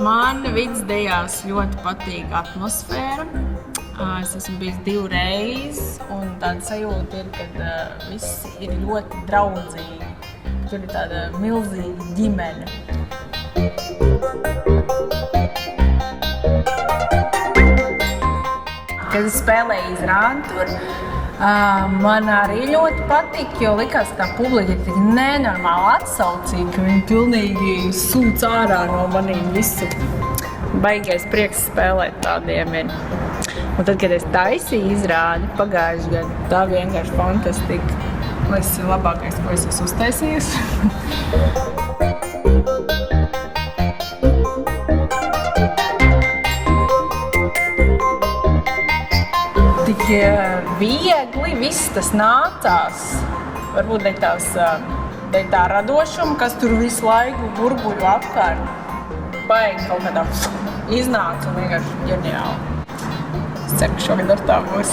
Man Vidzdejās ļoti patīk atmosfēra. Es esmu bijis 2 reizes, un tāda sajūta ir, ka visi ir ļoti draudzīgi. Tur ir tāda milzīga ģimene. Kad es spēlēju izrādi tur, man arī ļoti patika, jo likās, ka tā publika ir tik nenormāli atsaucīga, ka viņi pilnīgi sūc ārā no manīm visu. Baigais prieks spēlēt tādiem ir. Un tad, kad es taisīju izrādi pagājuši gadu, tā vienkārši fantastika. Tas ir labākais, ko es esmu uztaisījusi. Tik viegli viss tas nācās. Varbūt dēļ tā radošuma, kas tur visu laiku burbuļu apkārt. Baigi kaut kādā iznāca un vienkārši ģeniāli. Es ceru, ka šogad ar tā būs.